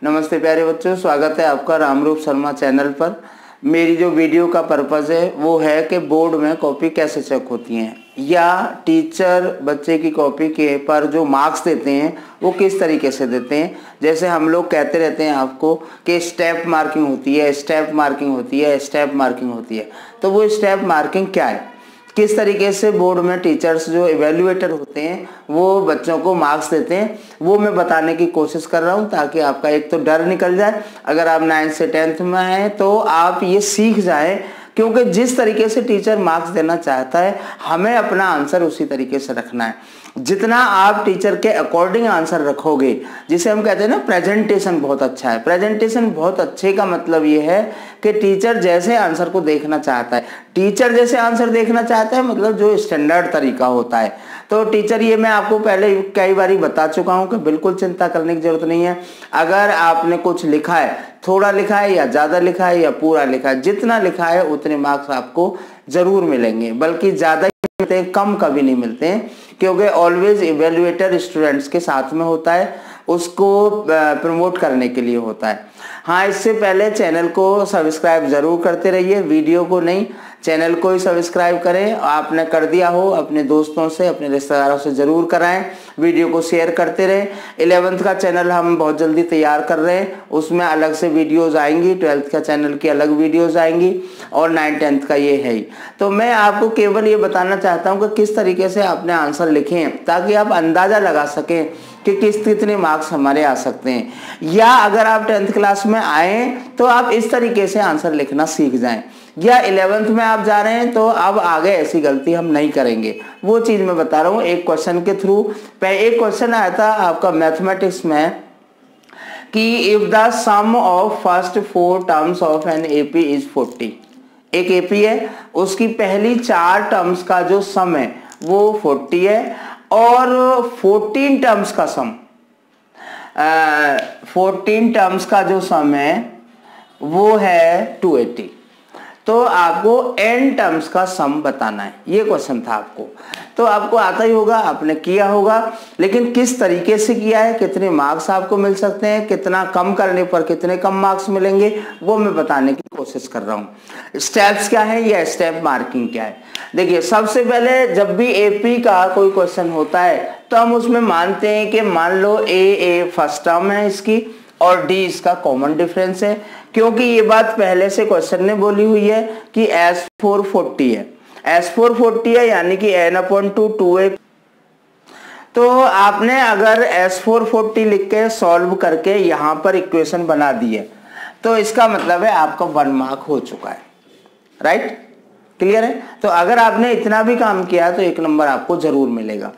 नमस्ते प्यारे बच्चों, स्वागत है आपका रामरूप शर्मा चैनल पर। मेरी जो वीडियो का पर्पज़ है वो है कि बोर्ड में कॉपी कैसे चेक होती हैं या टीचर बच्चे की कॉपी के पर जो मार्क्स देते हैं वो किस तरीके से देते हैं। जैसे हम लोग कहते रहते हैं आपको कि स्टेप मार्किंग होती है, स्टेप मार्किंग होती है, स्टेप मार्किंग होती है। तो वो स्टेप मार्किंग क्या है, किस तरीके से बोर्ड में टीचर्स जो इवेल्युएटर होते हैं वो बच्चों को मार्क्स देते हैं, वो मैं बताने की कोशिश कर रहा हूं ताकि आपका एक तो डर निकल जाए। अगर आप 9th से 10th में हैं तो आप ये सीख जाएं, क्योंकि जिस तरीके से टीचर मार्क्स देना चाहता है हमें अपना आंसर उसी तरीके से रखना है। जितना आप टीचर के अकॉर्डिंग आंसर रखोगे, जिसे हम कहते हैं ना प्रेजेंटेशन बहुत अच्छा है। प्रेजेंटेशन बहुत अच्छे का मतलब ये है कि टीचर जैसे आंसर को देखना चाहता है, टीचर जैसे आंसर देखना चाहता है मतलब जो स्टैंडर्ड तरीका होता है। तो टीचर ये मैं आपको पहले कई बार बता चुका हूं कि बिल्कुल चिंता करने की जरूरत नहीं है। अगर आपने कुछ लिखा है, थोड़ा लिखा है या ज़्यादा लिखा है या पूरा लिखा है, जितना लिखा है उतने मार्क्स आपको जरूर मिलेंगे, बल्कि ज़्यादा मिलते हैं, कम कभी नहीं मिलते हैं, क्योंकि ऑलवेज इवेल्युएटर स्टूडेंट्स के साथ में होता है, उसको प्रमोट करने के लिए होता है। हाँ, इससे पहले चैनल को सब्सक्राइब जरूर करते रहिए, वीडियो को नहीं चैनल को ही सब्सक्राइब करें। आपने कर दिया हो अपने दोस्तों से, अपने रिश्तेदारों से जरूर कराएं, वीडियो को शेयर करते रहें। 11th का चैनल हम बहुत जल्दी तैयार कर रहे हैं, उसमें अलग से वीडियोस आएंगी। 12th का चैनल की अलग वीडियोस आएंगी और 9th 10th का ये है ही। तो मैं आपको केवल ये बताना चाहता हूँ कि किस तरीके से आपने आंसर लिखे हैं ताकि आप अंदाजा लगा सकें कि कितने मार्क्स हमारे आ सकते हैं। या अगर आप 10th क्लास में आए तो आप इस तरीके से आंसर लिखना सीख जाएं, या 11th में आप जा रहे हैं तो अब आगे ऐसी गलती हम नहीं करेंगे। वो चीज मैं बता रहा हूँ एक क्वेश्चन के थ्रू। एक क्वेश्चन आया था आपका मैथमेटिक्स में कि if the sum of first 4 terms of an AP is 40। एक एपी है, उसकी पहली 4 टर्म्स का जो सम है वो 40 है और 14 टर्म्स का सम 14 टर्म्स का जो सम है वो है 280। तो आपको n टर्म्स का सम बताना है, ये क्वेश्चन था आपको। तो आपको आता ही होगा, आपने किया होगा, लेकिन किस तरीके से किया है, कितने मार्क्स आपको मिल सकते हैं, कितना कम करने पर कितने कम मार्क्स मिलेंगे, वो मैं बताने की कोशिश कर रहा हूँ। स्टेप्स क्या है या स्टेप मार्किंग क्या है। देखिए, सबसे पहले जब भी एपी का कोई क्वेश्चन होता है तो हम उसमें मानते हैं कि मान लो ए फर्स्ट टर्म है इसकी और डी इसका कॉमन डिफरेंस है, क्योंकि ये बात पहले से क्वेश्चन ने बोली हुई है कि S4 40 है। S4 40 है यानी कि n/2 2a। तो आपने अगर S4 40 लिख के सॉल्व करके यहां पर इक्वेशन बना दी है तो इसका मतलब है आपका 1 मार्क हो चुका है। राइट, क्लियर है। तो अगर आपने इतना भी काम किया तो 1 नंबर आपको जरूर मिलेगा।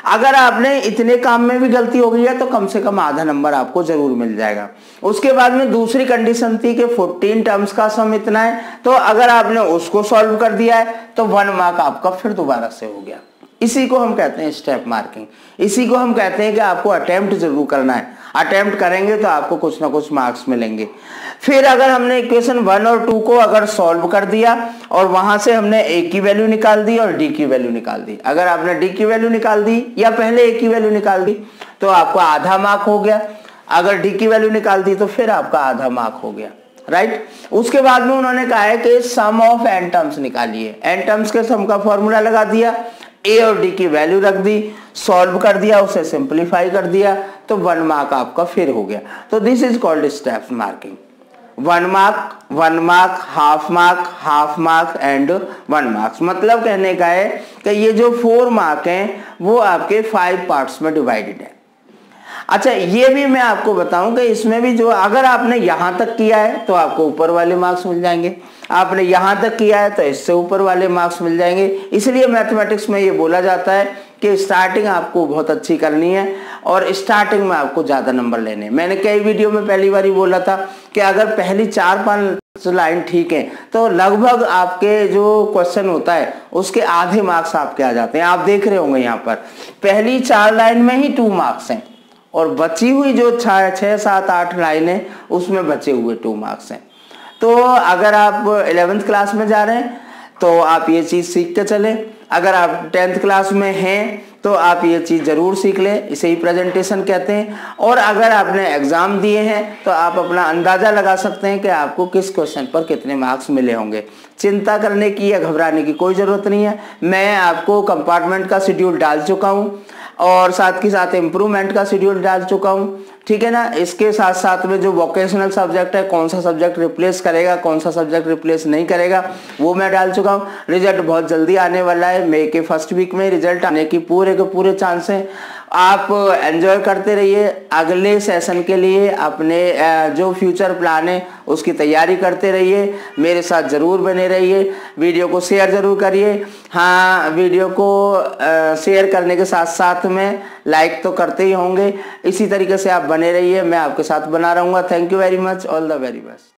अगर आपने इतने काम में भी गलती हो गई है तो कम से कम आधा नंबर आपको जरूर मिल जाएगा। उसके बाद में दूसरी कंडीशन थी कि 14 टर्म्स का सम इतना है, तो अगर आपने उसको सॉल्व कर दिया है तो 1 मार्क आपका फिर दोबारा से हो गया। इसी को हम कहते हैं स्टेप मार्किंग। इसी को हम कहते हैं कि आपको अटेम्प्ट जरूर करना है। अटेम्प्ट करेंगे तो आपको कुछ ना कुछ मार्क्स मिलेंगे। फिर अगर हमने इक्वेशन 1 और 2 को अगर सॉल्व कर दिया और वहां से हमने ए की वैल्यू निकाल दी और डी की वैल्यू निकाल दी, अगर आपने डी की वैल्यू निकाल दी या पहले ए की वैल्यू निकाल दी तो आपका आधा मार्क हो गया। अगर डी की वैल्यू निकाल दी तो फिर आपका आधा मार्क हो गया। राइट, उसके बाद में उन्होंने कहा है कि सम ऑफ एन टर्म्स निकालिए। एन टर्म्स के सम का फॉर्मूला लगा दिया, ए और डी की वैल्यू रख दी, सॉल्व कर दिया, उसे सिंपलीफाई कर दिया, तो 1 मार्क आपका फिर हो गया। तो this is called step marking. 1 mark, half mark and 1 marks. मतलब कहने का है कि ये जो 4 मार्क हैं वो आपके 5 पार्ट्स में डिवाइडेड है। अच्छा, ये भी मैं आपको बताऊं कि इसमें भी जो अगर आपने यहां तक किया है तो आपको ऊपर वाले मार्क्स मिल जाएंगे, आपने यहां तक किया है तो इससे ऊपर वाले मार्क्स मिल जाएंगे। इसलिए मैथमेटिक्स में ये बोला जाता है कि स्टार्टिंग आपको बहुत अच्छी करनी है और स्टार्टिंग में आपको ज्यादा नंबर लेने हैं। मैंने कई वीडियो में पहली बार ही बोला था कि अगर पहली 4-5 लाइन ठीक है तो लगभग आपके जो क्वेश्चन होता है उसके आधे मार्क्स आपके आ जाते हैं। आप देख रहे होंगे यहाँ पर पहली 4 लाइन में ही 2 मार्क्स हैं और बची हुई जो 6, 7, 8 लाइन है उसमें बचे हुए 2 मार्क्स हैं। तो अगर आप 11th क्लास में जा रहे हैं तो आप ये चीज सीख के चले। अगर आप 10th क्लास में हैं तो आप ये चीज़ ज़रूर सीख लें, इसे ही प्रेजेंटेशन कहते हैं। और अगर आपने एग्ज़ाम दिए हैं तो आप अपना अंदाज़ा लगा सकते हैं कि आपको किस क्वेश्चन पर कितने मार्क्स मिले होंगे। चिंता करने की या घबराने की कोई ज़रूरत नहीं है। मैं आपको कंपार्टमेंट का शेड्यूल डाल चुका हूँ और साथ के साथ इम्प्रूवमेंट का शेड्यूल डाल चुका हूँ, ठीक है ना। इसके साथ साथ में जो वोकेशनल सब्जेक्ट है, कौन सा सब्जेक्ट रिप्लेस करेगा, कौन सा सब्जेक्ट रिप्लेस नहीं करेगा, वो मैं डाल चुका हूँ। रिजल्ट बहुत जल्दी आने वाला है, मई के फर्स्ट वीक में रिजल्ट आने की पूरे के पूरे चांस हैं। आप एंजॉय करते रहिए। अगले सेशन के लिए अपने जो फ्यूचर प्लान है उसकी तैयारी करते रहिए। मेरे साथ ज़रूर बने रहिए। वीडियो को शेयर ज़रूर करिए। हाँ, वीडियो को शेयर करने के साथ साथ में लाइक तो करते ही होंगे। इसी तरीके से आप बने रहिए, मैं आपके साथ बना रहूँगा। Thank you very much, all the very best.